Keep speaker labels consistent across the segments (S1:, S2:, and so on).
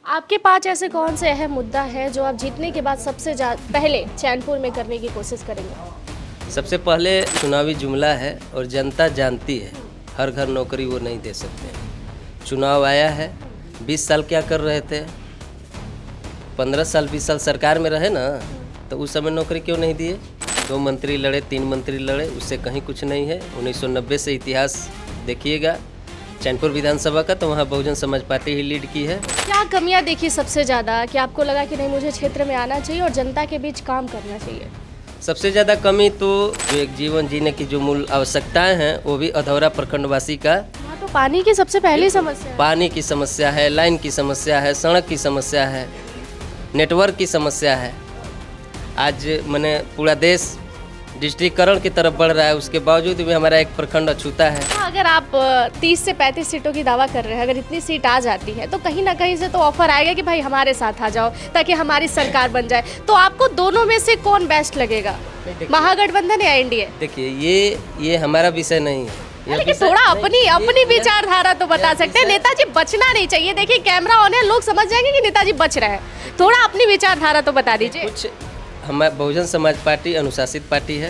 S1: आपके पास ऐसे कौन से अहम मुद्दा है जो आप जीतने के बाद सबसे पहले चैनपुर में करने की कोशिश करेंगे?
S2: सबसे पहले चुनावी जुमला है और जनता जानती है, हर घर नौकरी वो नहीं दे सकते हैं। चुनाव आया है, 20 साल क्या कर रहे थे? 15 साल 20 साल सरकार में रहे ना, तो उस समय नौकरी क्यों नहीं दिए? 2 मंत्री लड़े, 3 मंत्री लड़े, उससे कहीं कुछ नहीं है। 1990 से इतिहास देखिएगा चैनपुर विधानसभा का, तो वहाँ बहुजन समाज पार्टी ही लीड की है।
S1: क्या कमियां देखी सबसे ज़्यादा कि आपको लगा कि नहीं, मुझे क्षेत्र में आना चाहिए और जनता के बीच काम करना चाहिए?
S2: सबसे ज़्यादा कमी तो जो एक जीवन जीने की जो मूल आवश्यकताएं हैं, वो भी अधौरा प्रखंडवासी का।
S1: हाँ, तो पानी की सबसे पहली समस्या है।
S2: पानी की समस्या है, लाइन की समस्या है, सड़क की समस्या है, नेटवर्क की समस्या है। आज मैंने पूरा देश डिजिटलीकरण की तरफ बढ़ रहा है, उसके बावजूद भी हमारा एक प्रखंड अछूता है।
S1: अगर आप 30 से 35 सीटों की दावा कर रहे हैं, अगर इतनी सीट आ जाती है तो कहीं ना कहीं से तो ऑफर आएगा कि भाई हमारे साथ आ जाओ ताकि हमारी सरकार बन जाए। तो आपको दोनों में से कौन बेस्ट लगेगा, महागठबंधन या एनडीए?
S2: देखिए, ये हमारा विषय नहीं है।
S1: लेकिन थोड़ा अपनी विचारधारा तो बता सकते हैं। नेताजी बचना नहीं चाहिए। देखिए कैमरा ऑन है, लोग समझ जाएंगे कि नेताजी बच रहे हैं। थोड़ा अपनी विचारधारा तो बता दीजिए।
S2: कुछ हमारा बहुजन समाज पार्टी अनुशासित पार्टी है।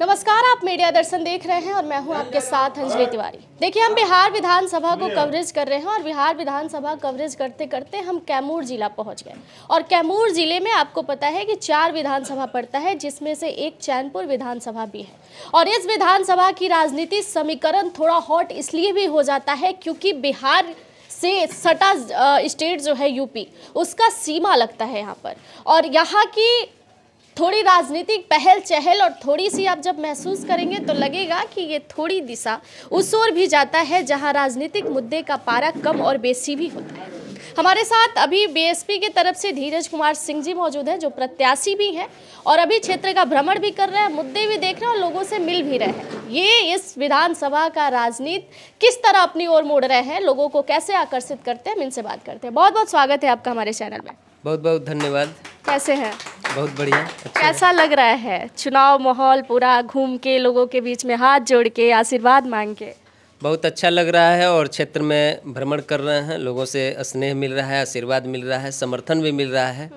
S1: नमस्कार, आप मीडिया दर्शन देख रहे हैं और मैं हूं आपके साथ अंजलि तिवारी। देखिए, हम बिहार विधानसभा को कवरेज कर रहे हैं और बिहार विधानसभा कवरेज करते करते हम कैमूर जिला पहुंच गए। और कैमूर जिले में आपको पता है कि 4 विधानसभा पड़ता है, जिसमें से एक चैनपुर विधानसभा भी है। और इस विधानसभा की राजनीति समीकरण थोड़ा हॉट इसलिए भी हो जाता है क्योंकि बिहार से सटा स्टेट जो है यूपी, उसका सीमा लगता है यहाँ पर। और यहाँ की थोड़ी राजनीतिक पहल चहल और थोड़ी सी आप जब महसूस करेंगे तो लगेगा कि ये थोड़ी दिशा उस ओर भी जाता है जहाँ राजनीतिक मुद्दे का पारा कम और बेसी भी होता है। हमारे साथ अभी बीएसपी की तरफ से धीरज कुमार सिंह जी मौजूद हैं, जो प्रत्याशी भी हैं और अभी क्षेत्र का भ्रमण भी कर रहे हैं, मुद्दे भी देख रहे हैं और लोगों से मिल भी रहे हैं। ये इस विधानसभा का राजनीति किस तरह अपनी ओर मोड़ रहे हैं, लोगों को कैसे आकर्षित करते हैं, हम इनसे बात करते हैं। बहुत बहुत स्वागत है आपका हमारे चैनल में।
S2: बहुत बहुत धन्यवाद।
S1: कैसे हैं?
S2: बहुत बढ़िया।
S1: कैसा लग रहा है चुनाव माहौल, पूरा घूम के लोगों के बीच में हाथ जोड़ के आशीर्वाद मांग के?
S2: बहुत अच्छा लग रहा है और क्षेत्र में भ्रमण कर रहे हैं, लोगों से स्नेह मिल रहा है, आशीर्वाद मिल रहा है, समर्थन भी मिल रहा है।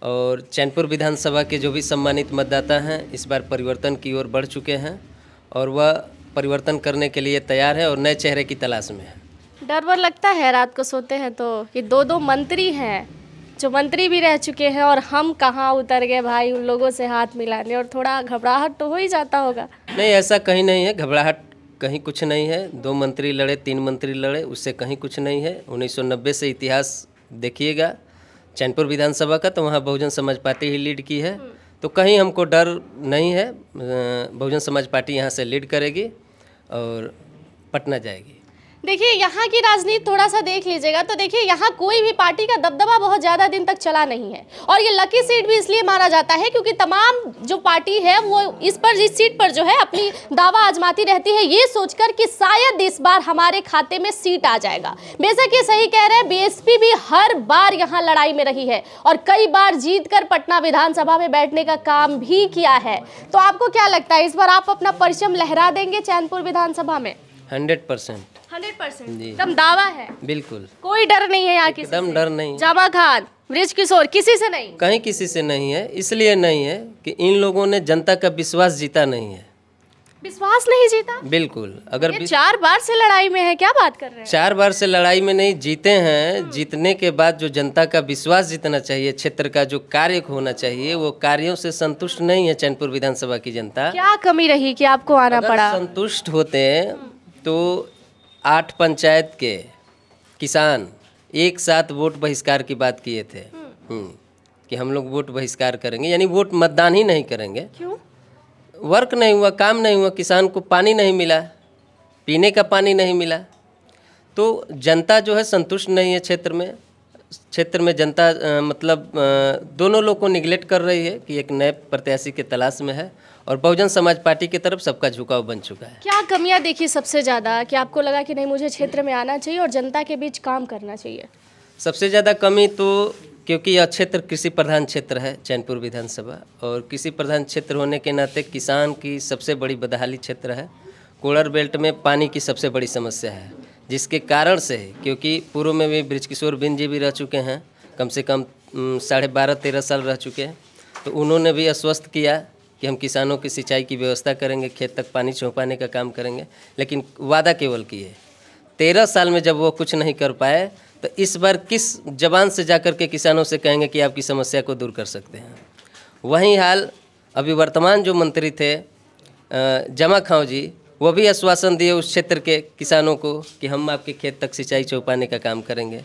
S2: और चैनपुर विधानसभा के जो भी सम्मानित मतदाता हैं, इस बार परिवर्तन की ओर बढ़ चुके हैं और वह परिवर्तन करने के लिए तैयार है और नए चेहरे की तलाश में है।
S1: डर वर लगता है रात को सोते हैं तो कि 2-2 मंत्री हैं जो मंत्री भी रह चुके हैं और हम कहाँ उतर गए भाई उन लोगों से हाथ मिलाने, और थोड़ा घबराहट तो हो ही जाता होगा?
S2: नहीं, ऐसा कहीं नहीं है, घबराहट कहीं कुछ नहीं है। 2 मंत्री लड़े, 3 मंत्री लड़े, उससे कहीं कुछ नहीं है। 1990 से इतिहास देखिएगा चैनपुर विधानसभा का, तो वहाँ बहुजन समाज पार्टी ही लीड की है, तो कहीं हमको डर नहीं है। बहुजन समाज पार्टी यहाँ से लीड करेगी और पटना जाएगी। देखिए,
S1: यहाँ की राजनीति थोड़ा सा देख लीजिएगा तो देखिए, यहाँ कोई भी पार्टी का दबदबा बहुत ज़्यादा दिन तक चला नहीं है। और ये लकी सीट भी इसलिए माना जाता है क्योंकि तमाम जो पार्टी है वो इस सीट पर जो है अपनी दावा आजमाती रहती है, ये सोचकर कि शायद इस बार हमारे खाते में सीट आ जाएगा। बेशक ये सही कह रहे हैं, बीएसपी भी हर बार यहाँ लड़ाई में रही है और कई बार जीतकर पटना विधानसभा में बैठने का काम भी किया है। तो आपको क्या लगता है, इस बार आप अपना परचम लहरा देंगे चैनपुर विधानसभा में?
S2: 100%
S1: एकदम दावा है?
S2: बिल्कुल, कोई
S1: डर नहीं है यहाँ, किसी
S2: एकदम डर नहीं।
S1: जामा खान, बृज किशोर, किसी से नहीं?
S2: कहीं किसी से नहीं है। इसलिए नहीं है कि इन लोगों ने जनता का विश्वास जीता नहीं है।
S1: विश्वास नहीं जीता?
S2: बिल्कुल। अगर
S1: 4 बार से लड़ाई में है, क्या बात कर रहे हैं?
S2: 4 बार से लड़ाई में नहीं, जीते हैं। जीतने के बाद जो जनता का विश्वास जीतना चाहिए, क्षेत्र का जो कार्य होना चाहिए, वो कार्यों से संतुष्ट नहीं है चैनपुर विधानसभा की जनता।
S1: क्या कमी रही कि आपको आना पड़ा?
S2: संतुष्ट होते तो 8 पंचायत के किसान एक साथ वोट बहिष्कार की बात किए थे कि हम लोग वोट बहिष्कार करेंगे, यानी वोट मतदान ही नहीं करेंगे।
S1: क्यों?
S2: वर्क नहीं हुआ, काम नहीं हुआ, किसान को पानी नहीं मिला, पीने का पानी नहीं मिला। तो जनता जो है संतुष्ट नहीं है क्षेत्र में जनता दोनों लोग को निगलेक्ट कर रही है कि एक नए प्रत्याशी के तलाश में है और बहुजन समाज पार्टी की तरफ सबका झुकाव बन चुका है।
S1: क्या कमियां देखी सबसे ज़्यादा कि आपको लगा कि नहीं, मुझे क्षेत्र में आना चाहिए और जनता के बीच काम करना चाहिए?
S2: सबसे ज़्यादा कमी तो, क्योंकि यह क्षेत्र कृषि प्रधान क्षेत्र है चैनपुर विधानसभा, और कृषि प्रधान क्षेत्र होने के नाते किसान की सबसे बड़ी बदहाली क्षेत्र है। कोड़र बेल्ट में पानी की सबसे बड़ी समस्या है। जिसके कारण से, क्योंकि पूर्व में भी बृजकिशोर बिंद जी भी रह चुके हैं, कम से कम 12.5-13 साल रह चुके हैं, तो उन्होंने भी आश्वस्त किया कि हम किसानों की सिंचाई की व्यवस्था करेंगे, खेत तक पानी पहुँचाने का काम करेंगे, लेकिन वादा केवल किए। 13 साल में जब वो कुछ नहीं कर पाए तो इस बार किस जबान से जाकर के किसानों से कहेंगे कि आपकी समस्या को दूर कर सकते हैं। वहीं हाल अभी वर्तमान जो मंत्री थे जमा खां जी, वो भी आश्वासन दिए उस क्षेत्र के किसानों को कि हम आपके खेत तक सिंचाई पहुँचाने का काम करेंगे,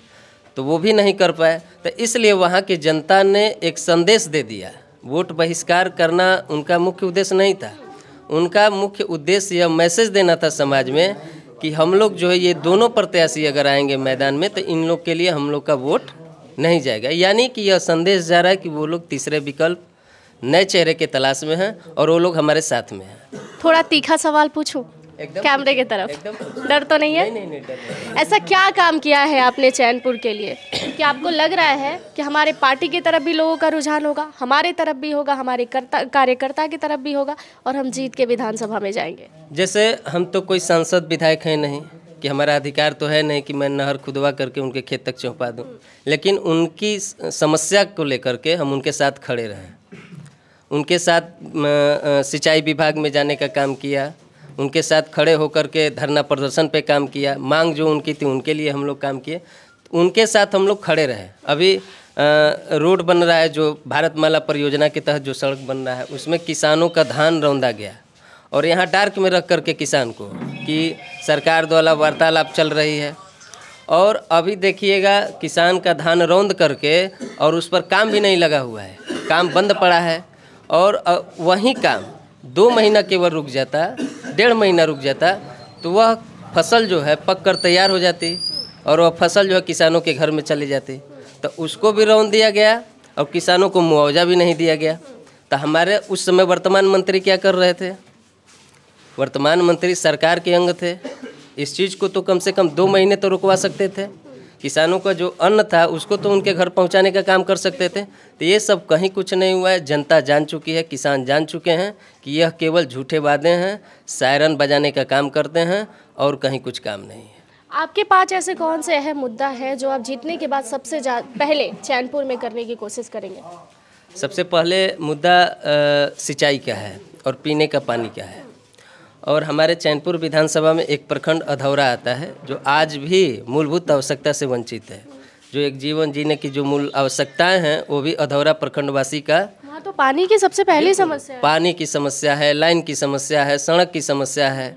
S2: तो वो भी नहीं कर पाए। तो इसलिए वहाँ की जनता ने एक संदेश दे दिया। वोट बहिष्कार करना उनका मुख्य उद्देश्य नहीं था, उनका मुख्य उद्देश्य यह मैसेज देना था समाज में कि हम लोग जो है ये दोनों प्रत्याशी अगर आएंगे मैदान में तो इन लोग के लिए हम लोग का वोट नहीं जाएगा। यानी कि यह संदेश जा रहा है कि वो लोग तीसरे विकल्प नए चेहरे के तलाश में हैं और वो लोग हमारे साथ में हैं।
S1: थोड़ा तीखा सवाल पूछूं कैमरे की तरफ, डर तो नहीं है?
S2: नहीं, डर नहीं।
S1: ऐसा क्या काम किया है आपने चैनपुर के लिए कि आपको लग रहा है कि हमारे पार्टी की तरफ भी लोगों का रुझान होगा, हमारे तरफ भी होगा, हमारे कार्यकर्ता की तरफ भी होगा और हम जीत के विधानसभा में जाएंगे?
S2: जैसे हम तो कोई सांसद विधायक हैं नहीं कि हमारा अधिकार तो है नहीं कि मैं नहर खुदवा करके उनके खेत तक पहुँचा दूँ, लेकिन उनकी समस्या को लेकर के हम उनके साथ खड़े रहें, उनके साथ सिंचाई विभाग में जाने का काम किया, उनके साथ खड़े होकर के धरना प्रदर्शन पे काम किया, मांग जो उनकी थी उनके लिए हम लोग काम किए, उनके साथ हम लोग खड़े रहे। अभी रोड बन रहा है जो भारतमाला परियोजना के तहत जो सड़क बन रहा है उसमें किसानों का धान रौंदा गया और यहाँ डार्क में रख करके किसान को कि सरकार द्वारा वार्तालाप चल रही है और अभी देखिएगा किसान का धान रौंद करके और उस पर काम भी नहीं लगा हुआ है, काम बंद पड़ा है और वही काम 2 महीना केवल रुक जाता, 1.5 महीना रुक जाता तो वह फसल जो है पक कर तैयार हो जाती और वह फसल जो है किसानों के घर में चली जाती, तो उसको भी रौंद दिया गया और किसानों को मुआवजा भी नहीं दिया गया। तो हमारे उस समय वर्तमान मंत्री क्या कर रहे थे? वर्तमान मंत्री सरकार के अंग थे, इस चीज़ को तो कम से कम 2 महीने तो रुकवा सकते थे, किसानों का जो अन्न था उसको तो उनके घर पहुंचाने का काम कर सकते थे। तो ये सब कहीं कुछ नहीं हुआ है। जनता जान चुकी है, किसान जान चुके हैं कि यह केवल झूठे वादे हैं, सायरन बजाने का काम करते हैं और कहीं कुछ काम नहीं है।
S1: आपके पास ऐसे कौन से अहम मुद्दा है जो आप जीतने के बाद सबसे पहले चैनपुर में करने की कोशिश करेंगे?
S2: सबसे पहले मुद्दा सिंचाई का है और पीने का पानी का है। और हमारे चैनपुर विधानसभा में एक प्रखंड अधौरा आता है जो आज भी मूलभूत आवश्यकता से वंचित है। जो एक जीवन जीने की जो मूल आवश्यकताएं हैं वो भी अधौरा प्रखंडवासी का।
S1: वहाँ तो पानी की सबसे पहली समस्या है।
S2: पानी की समस्या है, लाइन की समस्या है, सड़क की समस्या है,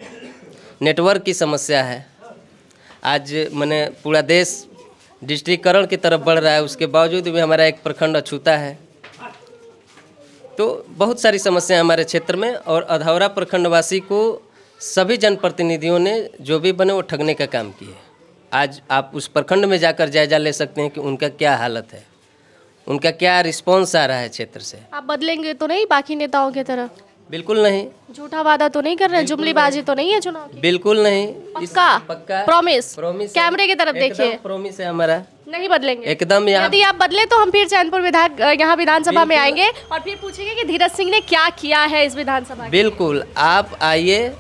S2: नेटवर्क की समस्या है। आज मैंने पूरा देश डिजिटलीकरण की तरफ बढ़ रहा है, उसके बावजूद भी हमारा एक प्रखंड अछूता है। तो बहुत सारी समस्याएं हमारे क्षेत्र में और अधौरा प्रखंडवासी को सभी जनप्रतिनिधियों ने जो भी बने वो ठगने का काम किए। आज आप उस प्रखंड में जाकर जायजा ले सकते हैं कि उनका क्या हालत है, उनका क्या रिस्पॉन्स आ रहा है क्षेत्र से।
S1: आप बदलेंगे तो नहीं बाकी नेताओं की तरह?
S2: बिल्कुल नहीं।
S1: झूठा वादा तो नहीं कर रहे हैं, जुमलीबाजी तो नहीं है चुनाव की?
S2: बिल्कुल नहीं।
S1: पक्का प्रॉमिस? कैमरे की तरफ देखिए,
S2: प्रॉमिस है हमारा,
S1: नहीं बदलेंगे
S2: एकदम।
S1: यदि आप बदले तो हम फिर चैनपुर यहाँ विधानसभा में आएंगे और फिर पूछेंगे कि धीरज सिंह ने क्या किया है इस विधानसभा में।
S2: बिल्कुल, आप आइए,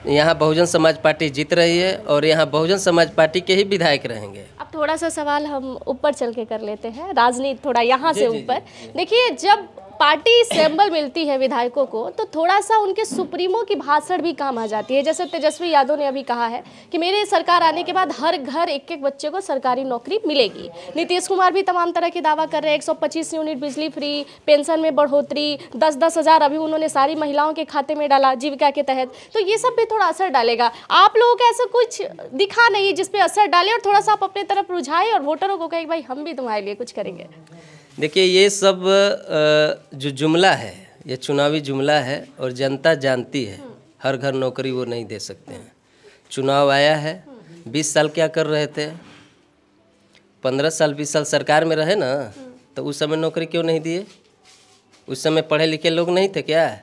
S2: यहाँ बहुजन समाज पार्टी जीत रही है और यहाँ बहुजन समाज पार्टी के ही विधायक रहेंगे।
S1: अब थोड़ा सा सवाल हम ऊपर चल के कर लेते हैं, राजनीति थोड़ा यहाँ से ऊपर। देखिए, जब पार्टी सिंबल मिलती है विधायकों को तो थोड़ा सा उनके सुप्रीमो की भाषण भी काम आ जाती है। जैसे तेजस्वी यादव ने अभी कहा है कि मेरे सरकार आने के बाद हर घर एक बच्चे को सरकारी नौकरी मिलेगी। नीतीश कुमार भी तमाम तरह के दावा कर रहे हैं, 125 यूनिट बिजली फ्री, पेंशन में बढ़ोतरी, 10-10 हज़ार अभी उन्होंने सारी महिलाओं के खाते में डाला जीविका के तहत। तो ये सब भी थोड़ा असर डालेगा। आप लोगों को ऐसा कुछ दिखा नहीं जिसपे असर डाले और थोड़ा सा आप अपने तरफ रुझाए और वोटरों को कहे भाई हम भी तुम्हारे लिए कुछ करेंगे?
S2: देखिए, ये सब जो जुमला है ये चुनावी जुमला है और जनता जानती है हर घर नौकरी वो नहीं दे सकते हैं। चुनाव आया है, 20 साल क्या कर रहे थे? 15 साल 20 साल सरकार में रहे ना, तो उस समय नौकरी क्यों नहीं दिए? उस समय पढ़े लिखे लोग नहीं थे क्या?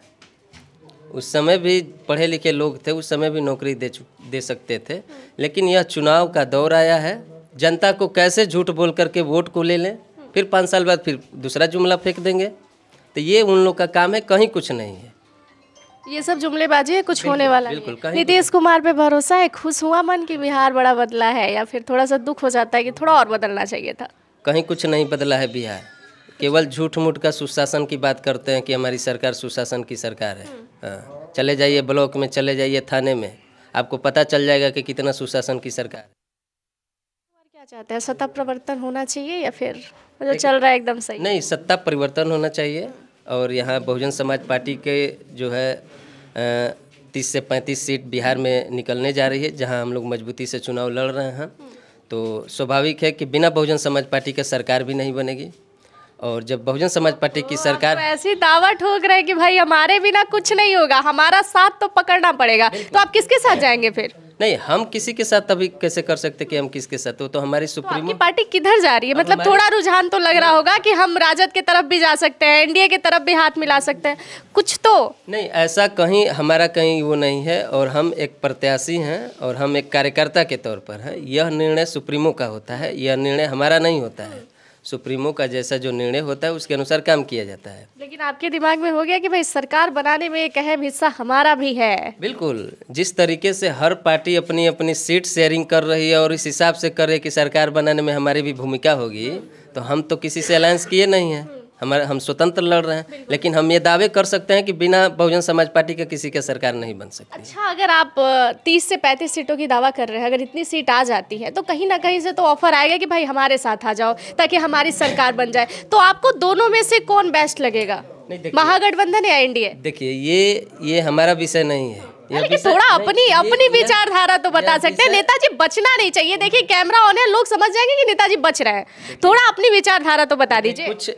S2: उस समय भी पढ़े लिखे लोग थे, उस समय भी नौकरी दे सकते थे। लेकिन यह चुनाव का दौर आया है, जनता को कैसे झूठ बोल करके वोट को ले लें, फिर 5 साल बाद फिर दूसरा जुमला फेंक देंगे। तो ये उन लोग का काम है, कहीं कुछ नहीं है।
S1: ये सब जुमलेबाजी है, कुछ होने वाला नहीं
S2: बिल्कुल,
S1: है। नीतीश कुमार पे भरोसा है, खुश हुआ मन कि बिहार बड़ा बदला है, या फिर थोड़ा सा दुख हो जाता है कि थोड़ा और बदलना चाहिए था?
S2: कहीं कुछ नहीं बदला है बिहार, केवल झूठ मूठ का सुशासन की बात करते हैं कि हमारी सरकार सुशासन की सरकार है। हाँ, चले जाइए ब्लॉक में, चले जाइए थाने में, आपको पता चल जाएगा कि कितना सुशासन की सरकार है।
S1: क्या चाहते हैं, सत्ता परिवर्तन होना चाहिए या फिर जो चल रहा है एकदम सही?
S2: नहीं, सत्ता परिवर्तन होना चाहिए। और यहाँ बहुजन समाज पार्टी के जो है 30 से 35 सीट बिहार में निकलने जा रही है, जहाँ हम लोग मजबूती से चुनाव लड़ रहे हैं। तो स्वाभाविक है कि बिना बहुजन समाज पार्टी के सरकार भी नहीं बनेगी। और जब बहुजन समाज पार्टी की सरकार,
S1: तो ऐसी दावा ठोक रहे हैं कि भाई हमारे बिना कुछ नहीं होगा, हमारा साथ तो पकड़ना पड़ेगा, तो आप किसके साथ जाएंगे फिर?
S2: नहीं, हम किसी के साथ तभी कैसे कर सकते कि हम किसके साथ, तो हमारी
S1: तो
S2: सुप्रीमो
S1: आपकी पार्टी किधर जा रही है? मतलब थोड़ा रुझान तो लग रहा होगा कि हम राजद की तरफ भी जा सकते हैं, एनडीए की तरफ भी हाथ मिला सकते हैं, कुछ तो।
S2: नहीं, ऐसा कहीं हमारा कहीं वो नहीं है। और हम एक प्रत्याशी हैं और हम एक कार्यकर्ता के तौर पर हैं। यह निर्णय सुप्रीमो का होता है, यह निर्णय हमारा नहीं होता है। सुप्रीमो का जैसा जो निर्णय होता है उसके अनुसार काम किया जाता है।
S1: लेकिन आपके दिमाग में हो गया कि भाई सरकार बनाने में एक अहम हिस्सा हमारा भी है।
S2: बिल्कुल, जिस तरीके से हर पार्टी अपनी अपनी सीट शेयरिंग कर रही है और इस हिसाब से कर रही है कि सरकार बनाने में हमारी भी भूमिका होगी, तो हम तो किसी से अलायंस किए नहीं हैं, हम स्वतंत्र लड़ रहे हैं। लेकिन हम ये दावे कर सकते हैं कि बिना बहुजन समाज पार्टी के किसी का सरकार नहीं बन सकती।
S1: अच्छा, अगर आप 30 से 35 सीटों की दावा कर रहे हैं, अगर इतनी सीट आ जाती है तो कहीं ना कहीं से तो ऑफर आएगा कि भाई हमारे साथ आ जाओ ताकि हमारी सरकार बन जाए। तो आपको दोनों में से कौन बेस्ट लगेगा, महागठबंधन या एनडीए?
S2: देखिए, ये हमारा विषय नहीं है।
S1: लेकिन थोड़ा अपनी विचारधारा तो बता सकते हैं। नेताजी बचना नहीं चाहिए। देखिए कैमरा ऑन है, लोग समझ जाएंगे कि नेताजी बच रहे हैं। थोड़ा अपनी विचारधारा तो बता दीजिए।
S2: कुछ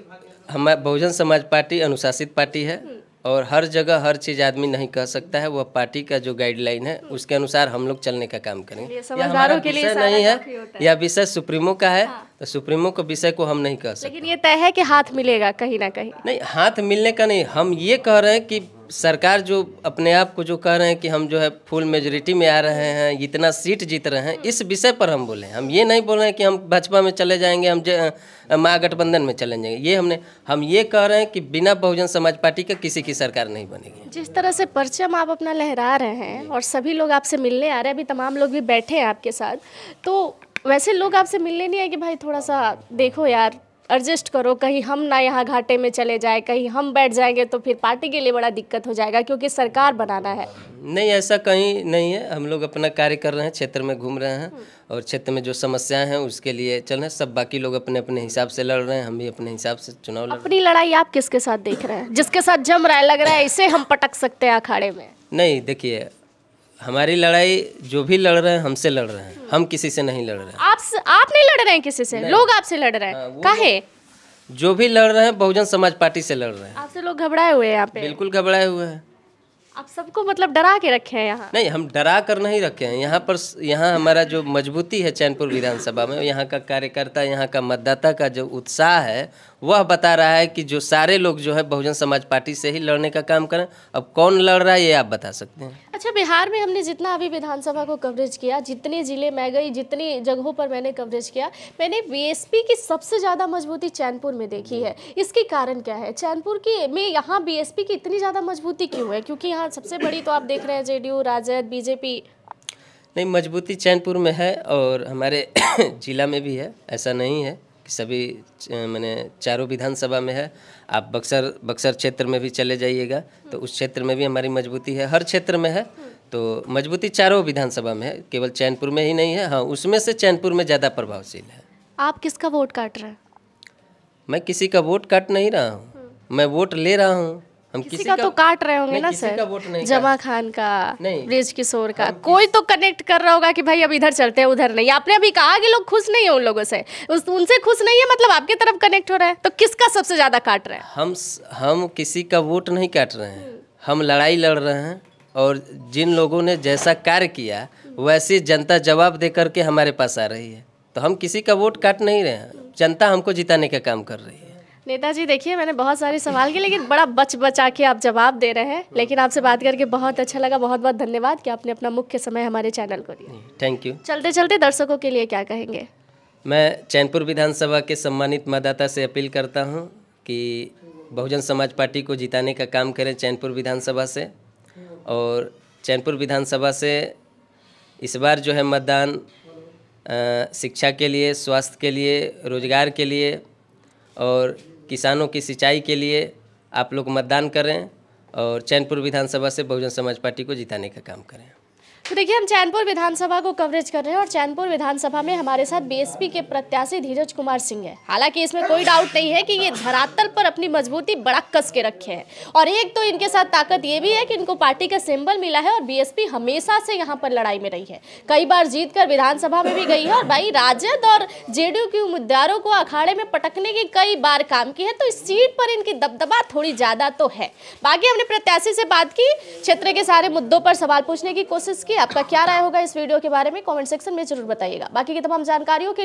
S2: हमारा बहुजन समाज पार्टी अनुशासित पार्टी है और हर जगह हर चीज़ आदमी नहीं कह सकता है। वह पार्टी का जो गाइडलाइन है उसके अनुसार हम लोग चलने का काम करेंगे। यह हमारा विषय नहीं है, यह विषय सुप्रीमो का है। तो सुप्रीमो के विषय को हम नहीं कह सकते।
S1: लेकिन ये तय है कि हाथ मिलेगा कहीं ना कहीं।
S2: नहीं, हाथ मिलने का नहीं, हम ये कह रहे हैं कि सरकार जो अपने आप को जो कह रहे हैं कि हम जो है फुल मेजोरिटी में आ रहे हैं, इतना सीट जीत रहे हैं, इस विषय पर हम बोले। हम ये नहीं बोल रहे हैं कि हम भाजपा में चले जाएंगे, हम महागठबंधन में चले जाएंगे। हम ये कह रहे हैं कि बिना बहुजन समाज पार्टी के किसी की सरकार नहीं बनेगी।
S1: जिस तरह से परचम आप अपना लहरा रहे हैं और सभी लोग आपसे मिलने आ रहे हैं, अभी तमाम लोग भी बैठे हैं आपके साथ, तो वैसे लोग आपसे मिलने नहीं आए कि भाई थोड़ा सा देखो यार, एडजस्ट करो, कहीं हम ना यहाँ घाटे में चले जाए, कहीं हम बैठ जाएंगे तो फिर पार्टी के लिए बड़ा दिक्कत हो जाएगा क्योंकि सरकार बनाना है?
S2: नहीं, ऐसा कहीं नहीं है। हम लोग अपना कार्य कर रहे हैं, क्षेत्र में घूम रहे हैं और क्षेत्र में जो समस्याएं हैं उसके लिए चल रहे हैं। सब बाकी लोग अपने अपने हिसाब से लड़ रहे हैं, हम भी अपने हिसाब से चुनाव लड़ रहे हैं।
S1: अपनी लड़ाई आप किसके साथ देख रहे हैं, जिसके साथ जम रहा है, लग रहा है इसे हम पटक सकते हैं अखाड़े में?
S2: नहीं, देखिए, हमारी लड़ाई जो भी लड़ रहे हैं हमसे लड़ रहे हैं, हम किसी से नहीं लड़ रहे हैं।
S1: आप नहीं लड़ रहे हैं किसी से, लोग आपसे लड़ रहे हैं। काहे?
S2: जो भी लड़ रहे हैं बहुजन समाज पार्टी से लड़ रहे हैं।
S1: आपसे लोग घबराए हुए हैं यहाँ पे?
S2: बिल्कुल घबराए हुए हैं।
S1: आप सबको मतलब डरा के रखे हैं यहाँ?
S2: नहीं, हम डरा कर नहीं रखे हैं। यहाँ हमारा जो मजबूती है चैनपुर विधानसभा में, यहाँ का कार्यकर्ता, यहाँ का मतदाता का जो उत्साह है वह बता रहा है कि जो सारे लोग जो है बहुजन समाज पार्टी से ही लड़ने का काम करें। अब कौन लड़ रहा है ये आप बता सकते हैं।
S1: अच्छा, बिहार में हमने जितना अभी विधानसभा को कवरेज किया, जितने जिले में गई, जितनी जगहों पर मैंने कवरेज किया, मैंने बीएसपी की सबसे ज़्यादा मजबूती चैनपुर में देखी है। इसकी कारण क्या है? चैनपुर की में यहाँ बीएसपी की इतनी ज़्यादा मजबूती क्यों है? क्योंकि यहाँ सबसे बड़ी तो आप देख रहे हैं जेडीयू, राजद, बीजेपी।
S2: नहीं, मजबूती चैनपुर में है और हमारे जिला में भी है। ऐसा नहीं है कि सभी मैंने चारों विधानसभा में है। आप बक्सर क्षेत्र में भी चले जाइएगा तो उस क्षेत्र में भी हमारी मजबूती है, हर क्षेत्र में है। तो मजबूती चारों विधानसभा में है, केवल चैनपुर में ही नहीं है। हाँ, उसमें से चैनपुर में ज़्यादा प्रभावशील है।
S1: आप किसका वोट काट रहे हैं?
S2: मैं किसी का वोट काट नहीं रहा हूँ, मैं वोट ले रहा हूँ। हम
S1: किसी का तो काट रहे होंगे ना सर? जमा खान का, ब्रिज किशोर का, कोई तो कनेक्ट कर रहा होगा कि भाई अब इधर चलते हैं, उधर नहीं। आपने अभी कहा कि लोग खुश नहीं है उन लोगों से, उनसे खुश नहीं है, मतलब आपके तरफ कनेक्ट हो रहा है। तो किसका सबसे ज्यादा काट रहे हैं?
S2: हम किसी का वोट नहीं काट रहे हैं, हम लड़ाई लड़ रहे हैं। और जिन लोगों ने जैसा कार्य किया वैसे जनता जवाब दे करके हमारे पास आ रही है। तो हम किसी का वोट काट नहीं रहे हैं, जनता हमको जिताने का काम कर रही है।
S1: नेताजी, देखिए मैंने बहुत सारे सवाल किए लेकिन बड़ा बचा के आप जवाब दे रहे हैं। लेकिन आपसे बात करके बहुत अच्छा लगा। बहुत बहुत धन्यवाद कि आपने अपना मुख्य समय हमारे चैनल को दिया।
S2: Thank you.
S1: चलते चलते दर्शकों के लिए क्या कहेंगे?
S2: मैं चैनपुर विधानसभा के सम्मानित मतदाता से अपील करता हूं कि बहुजन समाज पार्टी को जिताने का काम करें चैनपुर विधानसभा से। और चैनपुर विधानसभा से इस बार जो है मतदान शिक्षा के लिए, स्वास्थ्य के लिए, रोजगार के लिए और किसानों की सिंचाई के लिए आप लोग मतदान करें और चैनपुर विधानसभा से बहुजन समाज पार्टी को जिताने का काम करें।
S1: तो देखिए, हम चैनपुर विधानसभा को कवरेज कर रहे हैं और चैनपुर विधानसभा में हमारे साथ बीएसपी के प्रत्याशी धीरज कुमार सिंह है। हालांकि इसमें कोई डाउट नहीं है कि ये धरातल पर अपनी मजबूती बड़ा कस के रखे हैं और एक तो इनके साथ ताकत ये भी है कि इनको पार्टी का सिंबल मिला है और बीएसपी हमेशा से यहाँ पर लड़ाई में रही है, कई बार जीतकर विधानसभा में भी गई है और भाई राजद और जेडीयू के उम्मीदवारों को अखाड़े में पटकने की कई बार काम की है। तो इस सीट पर इनकी दबदबा थोड़ी ज्यादा तो है। बाकी हमने प्रत्याशी से बात की, क्षेत्र के सारे मुद्दों पर सवाल पूछने की कोशिश की। आपका क्या राय होगा इस वीडियो के बारे में कमेंट सेक्शन में जरूर बताइएगा। बाकी की तमाम जानकारियों के